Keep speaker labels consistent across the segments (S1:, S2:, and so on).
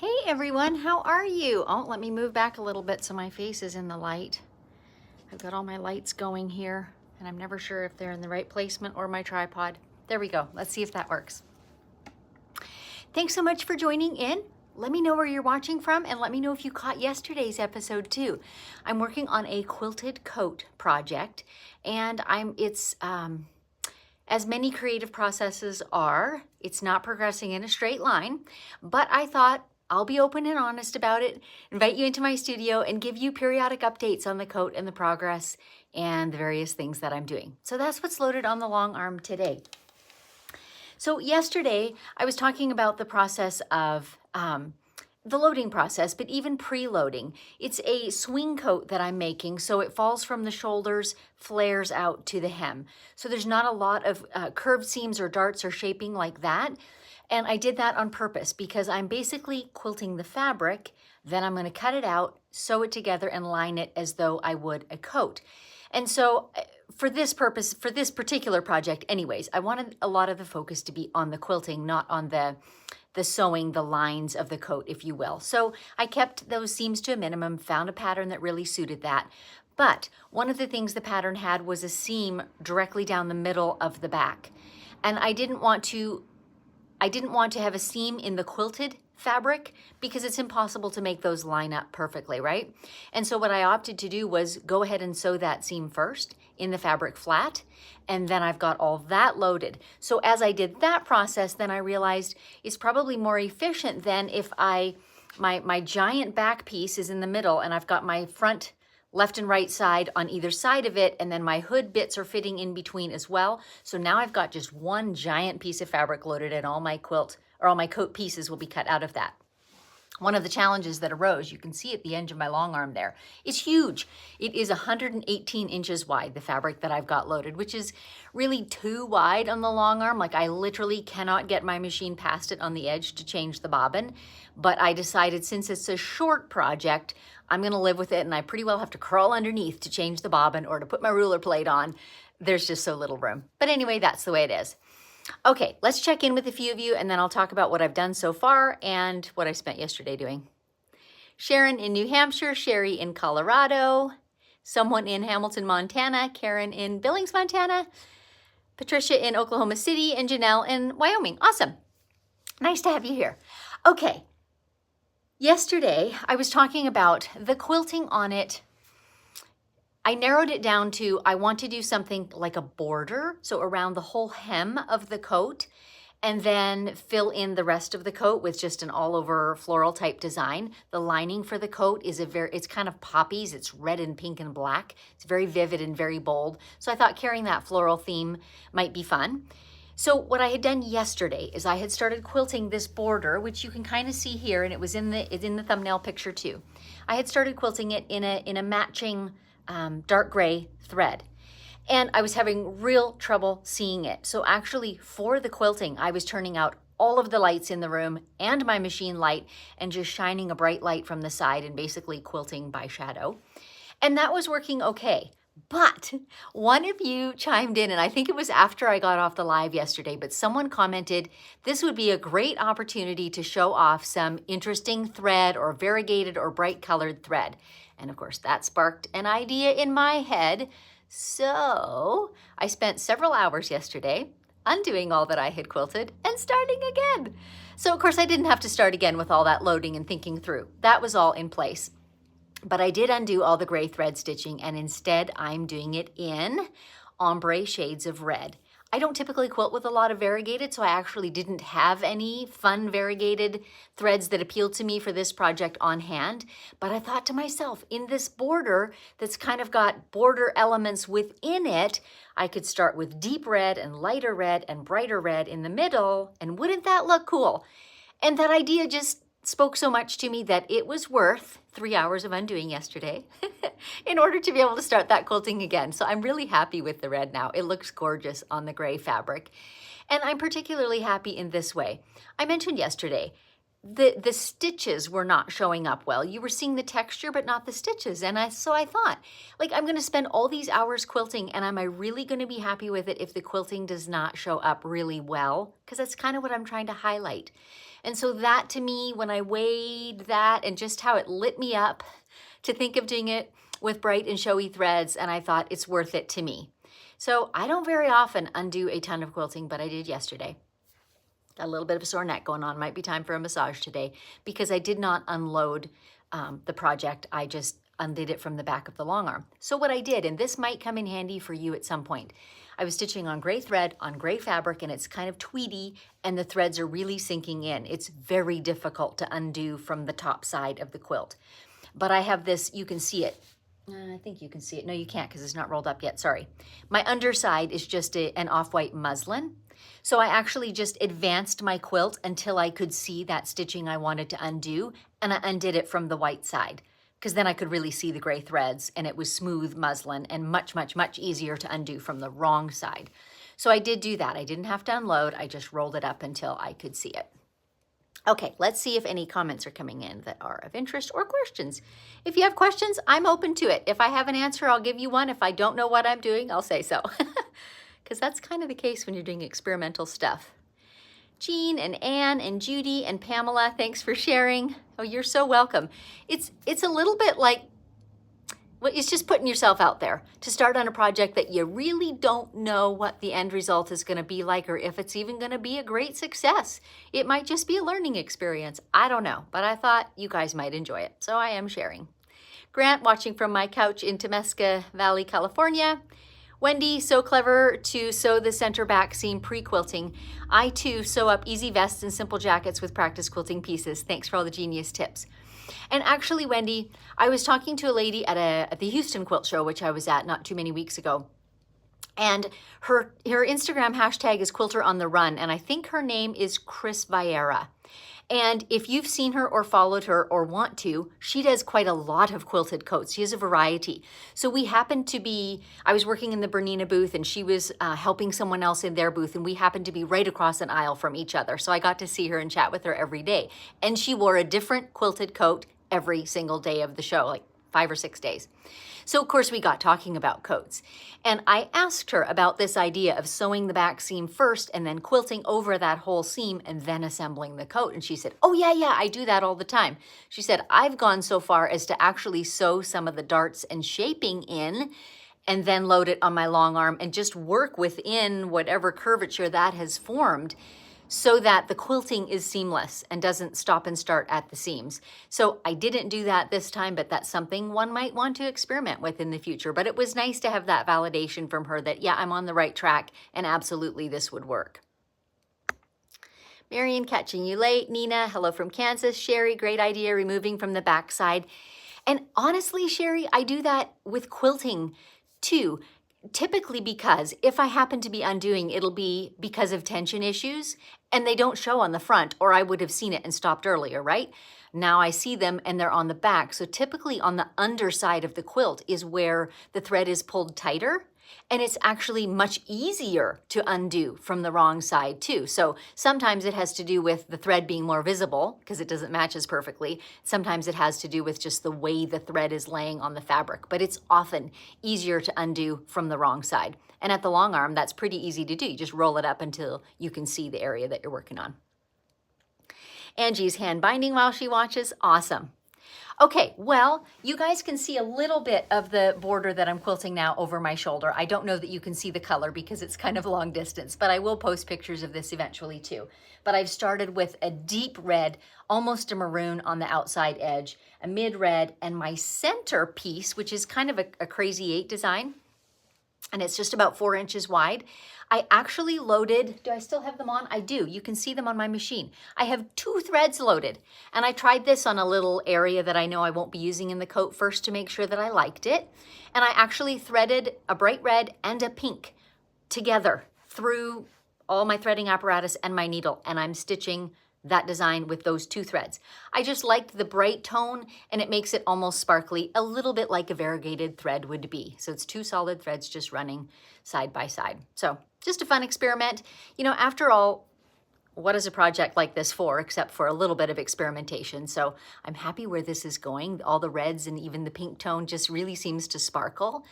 S1: Hey everyone, how are you? Oh, let me move back a little bit so my face is in the light. I've got all my lights going here and I'm never sure if they're in the right placement or my tripod. There we go. Let's see if that works. Thanks so much for joining in. Let me know where you're watching from and let me know if you caught yesterday's episode too. I'm working on a quilted coat project and it's as many creative processes are, it's not progressing in a straight line, but I thought I'll be open and honest about it, invite you into my studio and give you periodic updates on the coat and the progress and the various things that I'm doing. So that's what's loaded on the long arm today. So yesterday I was talking about the process of the loading process, but even preloading. It's a swing coat that I'm making, so it falls from the shoulders, flares out to the hem. So there's not a lot of curved seams or darts or shaping like that. And I did that on purpose because I'm basically quilting the fabric, then I'm going to cut it out, sew it together, and line it as though I would a coat. And so for this purpose, for this particular project anyways, I wanted a lot of the focus to be on the quilting, not on the sewing, the lines of the coat, if you will. So I kept those seams to a minimum, found a pattern that really suited that. But one of the things the pattern had was a seam directly down the middle of the back. And I didn't want to have a seam in the quilted fabric because it's impossible to make those line up perfectly, right? And so what I opted to do was go ahead and sew that seam first in the fabric flat, and then I've got all that loaded. So as I did that process, then I realized it's probably more efficient than if my giant back piece is in the middle and I've got my front left and right side on either side of it, and then my hood bits are fitting in between as well. So now I've got just one giant piece of fabric loaded and all my quilt or all my coat pieces will be cut out of that. One of the challenges that arose, you can see at the end of my long arm there, it's huge. It is 118 inches wide, the fabric that I've got loaded, which is really too wide on the long arm. Like I literally cannot get my machine past it on the edge to change the bobbin. But I decided since it's a short project, I'm gonna live with it and I pretty well have to crawl underneath to change the bobbin or to put my ruler plate on. There's just so little room. But anyway, that's the way it is. Okay, let's check in with a few of you and then I'll talk about what I've done so far and what I spent yesterday doing. Sharon in New Hampshire, Sherry in Colorado, someone in Hamilton, Montana, Karen in Billings, Montana, Patricia in Oklahoma City, and Janelle in Wyoming. Awesome. Nice to have you here. Okay, yesterday I was talking about the quilting on it. I narrowed it down to I want to do something like a border, so around the whole hem of the coat, and then fill in the rest of the coat with just an all-over floral type design. The lining for the coat is it's kind of poppies. It's red and pink and black. It's very vivid and very bold. So I thought carrying that floral theme might be fun. So what I had done yesterday is I had started quilting this border, which you can kind of see here, and it's in the thumbnail picture too. I had started quilting it in a matching dark gray thread. And I was having real trouble seeing it. So actually for the quilting, I was turning out all of the lights in the room and my machine light and just shining a bright light from the side and basically quilting by shadow. And that was working okay. But one of you chimed in, and I think it was after I got off the live yesterday, but someone commented, this would be a great opportunity to show off some interesting thread or variegated or bright colored thread. And of course, that sparked an idea in my head. So I spent several hours yesterday undoing all that I had quilted and starting again. So of course, I didn't have to start again with all that loading and thinking through. That was all in place. But I did undo all the gray thread stitching, and instead I'm doing it in ombre shades of red. I don't typically quilt with a lot of variegated, so I actually didn't have any fun variegated threads that appealed to me for this project on hand. But I thought to myself, in this border that's kind of got border elements within it, I could start with deep red and lighter red and brighter red in the middle, and wouldn't that look cool? And that idea just spoke so much to me that it was worth 3 hours of undoing yesterday in order to be able to start that quilting again. So I'm really happy with the red now. It looks gorgeous on the gray fabric. And I'm particularly happy in this way. I mentioned yesterday, the stitches were not showing up well. You were seeing the texture, but not the stitches. And so I thought, like, I'm going to spend all these hours quilting, and am I really going to be happy with it if the quilting does not show up really well? Because that's kind of what I'm trying to highlight. And so that, to me, when I weighed that and just how it lit me up to think of doing it with bright and showy threads, and I thought it's worth it to me. So I don't very often undo a ton of quilting, but I did yesterday. Got a little bit of a sore neck going on. Might be time for a massage today because I did not unload the project. I just undid it from the back of the long arm. So what I did, and this might come in handy for you at some point, I was stitching on gray thread on gray fabric, and it's kind of tweedy, and the threads are really sinking in. It's very difficult to undo from the top side of the quilt. But I have this, you can see it. I think you can see it. No, you can't because it's not rolled up yet. Sorry. My underside is just an off-white muslin. So I actually just advanced my quilt until I could see that stitching I wanted to undo, and I undid it from the white side because then I could really see the gray threads, and it was smooth muslin and much, much, much easier to undo from the wrong side. So I did do that. I didn't have to unload. I just rolled it up until I could see it. Okay, let's see if any comments are coming in that are of interest or questions. If you have questions, I'm open to it. If I have an answer, I'll give you one. If I don't know what I'm doing, I'll say so. Because that's kind of the case when you're doing experimental stuff. Jean and Anne and Judy and Pamela, thanks for sharing. Oh, you're so welcome. It's a little bit like, well, it's just putting yourself out there to start on a project that you really don't know what the end result is going to be like, or if it's even going to be a great success. It might just be a learning experience. I don't know, but I thought you guys might enjoy it, so I am sharing. Grant, watching from my couch in Temesca Valley, California. Wendy, so clever to sew the center back seam pre-quilting. I too sew up easy vests and simple jackets with practice quilting pieces. Thanks for all the genius tips. And actually, Wendy, I was talking to a lady at the Houston Quilt Show, which I was at not too many weeks ago. And her Instagram hashtag is Quilter on the Run, and I think her name is Chris Vieira. And if you've seen her or followed her or want to, she does quite a lot of quilted coats. She has a variety. So we happened to be, I was working in the Bernina booth, and she was helping someone else in their booth, and we happened to be right across an aisle from each other. So I got to see her and chat with her every day. And she wore a different quilted coat every single day of the show, like 5 or 6 days. So of course we got talking about coats, and I asked her about this idea of sewing the back seam first and then quilting over that whole seam and then assembling the coat. And she said, oh yeah, I do that all the time. She said, I've gone so far as to actually sew some of the darts and shaping in and then load it on my long arm and just work within whatever curvature that has formed, so that the quilting is seamless and doesn't stop and start at the seams. So I didn't do that this time, but that's something one might want to experiment with in the future. But it was nice to have that validation from her that, yeah, I'm on the right track and absolutely this would work. Marion, catching you late. Nina, hello from Kansas. Sherry, great idea, removing from the back side. And honestly, Sherry, I do that with quilting too. Typically because if I happen to be undoing, it'll be because of tension issues and they don't show on the front, or I would have seen it and stopped earlier, right? Now I see them and they're on the back. So typically on the underside of the quilt is where the thread is pulled tighter, and it's actually much easier to undo from the wrong side too. So sometimes it has to do with the thread being more visible because it doesn't match as perfectly. Sometimes it has to do with just the way the thread is laying on the fabric, but it's often easier to undo from the wrong side. And at the long arm, that's pretty easy to do. You just roll it up until you can see the area that you're working on. Angie's hand binding while she watches. Awesome. Okay, well, you guys can see a little bit of the border that I'm quilting now over my shoulder. I don't know that you can see the color because it's kind of long distance, but I will post pictures of this eventually too. But I've started with a deep red, almost a maroon on the outside edge, a mid red, and my center piece, which is kind of a crazy 8 design, and it's just about 4 inches wide. I actually loaded, do I still have them on? I do, you can see them on my machine. I have 2 threads loaded, and I tried this on a little area that I know I won't be using in the coat first to make sure that I liked it. And I actually threaded a bright red and a pink together through all my threading apparatus and my needle, and I'm stitching that design with those 2 threads. I just liked the bright tone, and it makes it almost sparkly, a little bit like a variegated thread would be. So it's 2 solid threads just running side by side. So just a fun experiment. You know, after all, what is a project like this for, except for a little bit of experimentation. So I'm happy where this is going. All the reds and even the pink tone just really seems to sparkle.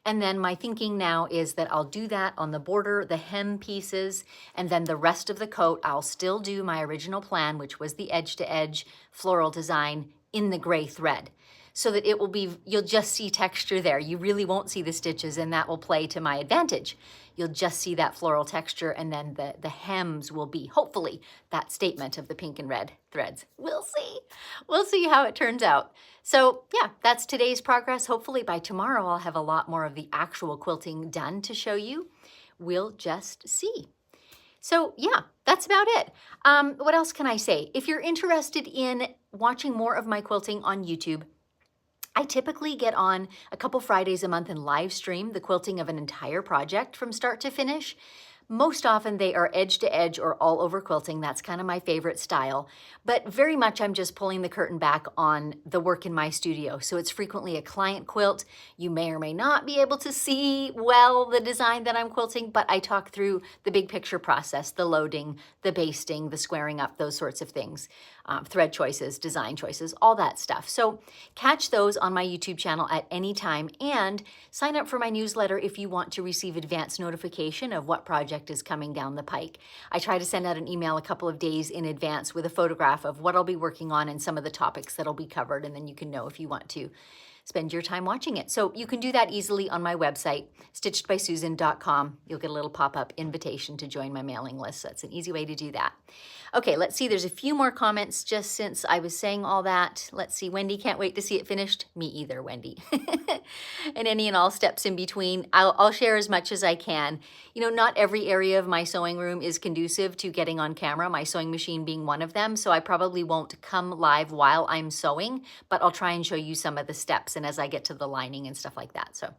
S1: And then my thinking now is that I'll do that on the border, the hem pieces, and then the rest of the coat, I'll still do my original plan, which was the edge-to-edge floral design in the gray thread, so that it will be, you'll just see texture there. You really won't see the stitches, and that will play to my advantage. You'll just see that floral texture, and then the hems will be, hopefully, that statement of the pink and red threads. We'll see. We'll see how it turns out. So yeah, that's today's progress. Hopefully by tomorrow, I'll have a lot more of the actual quilting done to show you. We'll just see. So yeah, that's about it. What else can I say? If you're interested in watching more of my quilting on YouTube, I typically get on a couple Fridays a month and live stream the quilting of an entire project from start to finish. Most often they are edge to edge or all over quilting. That's kind of my favorite style, but very much I'm just pulling the curtain back on the work in my studio. So it's frequently a client quilt. You may or may not be able to see well the design that I'm quilting, but I talk through the big picture process, the loading, the basting, the squaring up, those sorts of things, thread choices, design choices, all that stuff. So catch those on my YouTube channel at any time, and sign up for my newsletter if you want to receive advance notification of what project is coming down the pike. I try to send out an email a couple of days in advance with a photograph of what I'll be working on and some of the topics that'll be covered, and then you can know if you want to spend your time watching it. So you can do that easily on my website, StitchedBySusan.com. You'll get a little pop-up invitation to join my mailing list. So that's an easy way to do that. Okay, let's see. There's a few more comments just since I was saying all that. Let's see. Wendy, can't wait to see it finished. Me either, Wendy. And any and all steps in between. I'll share as much as I can. You know, not every area of my sewing room is conducive to getting on camera, my sewing machine being one of them. So I probably won't come live while I'm sewing, but I'll try and show you some of the steps and as I get to the lining and stuff like that. So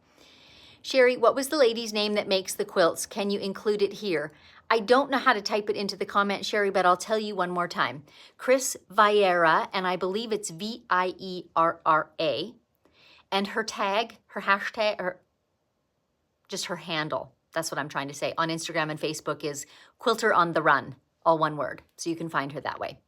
S1: Sherry, what was the lady's name that makes the quilts? Can you include it here? I don't know how to type it into the comment, Sherry, but I'll tell you one more time. Chris Vieira, and I believe it's Vierra, and her tag, her hashtag, or just her handle, that's what I'm trying to say, on Instagram and Facebook is Quilter on the Run, all one word. So you can find her that way.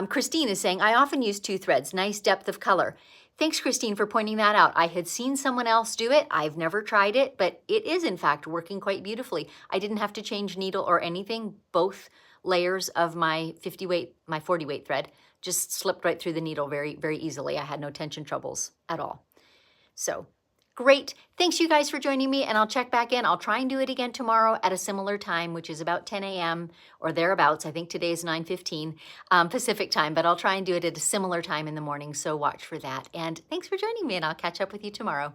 S1: Christine is saying, I often use 2 threads, nice depth of color. Thanks, Christine, for pointing that out. I had seen someone else do it. I've never tried it, but it is, in fact, working quite beautifully. I didn't have to change needle or anything. Both layers of my 50 weight, my 40 weight thread just slipped right through the needle very, very easily. I had no tension troubles at all. So great. Thanks, you guys, for joining me, and I'll check back in. I'll try and do it again tomorrow at a similar time, which is about 10 a.m. or thereabouts. I think today is 9:15 Pacific time, but I'll try and do it at a similar time in the morning, so watch for that. And thanks for joining me, and I'll catch up with you tomorrow.